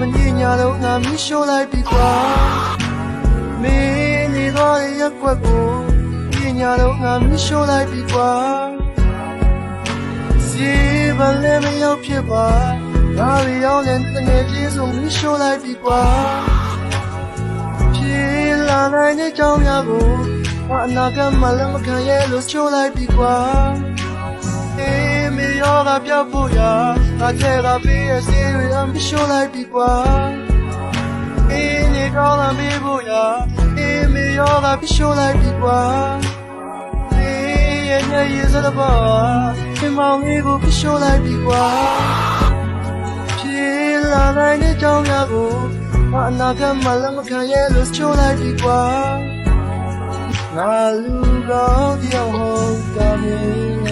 မနေညာလုံးငါမီးရှို့လိုက်ပြီကွာမင်းနေတော့ရက်ွက်ကိုဒီညာလုံးငါမီးရှို့လိုက်ပြီကွာစီဘလည်းမရောက်ဖြစ်ပါငါရီရောက်တဲ့တငယ်ချင်းဆုံးမီးရှို့လိုက်ပြီကွာဖြစ်လာနိုင်တဲ့ကြောင်းများကိုငါအနာဂတ်မှလည်းမခံရလို့ချိုးလိုက်ပြီကွာမေရောကပြောက်ဖို့ရာငါထဲကပေးရစီရီအမီးရှို့လိုက်ပြီကွာနေကောင်းလာမေးဖို့ရာမေရောကပြီးရှို့လိုက်ပြီကွာရဲ့ညရဲ့စတဲ့ပါခင်မောင်လေးကိုပြီးရှို့လိုက်ပြီကွာဖြစ်လာနိုင်တဲ့ကြောင်းများကိုငါအနာဂတ်မှလည်းမခံရလို့ချိုးလိုက်ပြီကွာငါလူကောင်းတယောက်ဟုတ်တာမင်း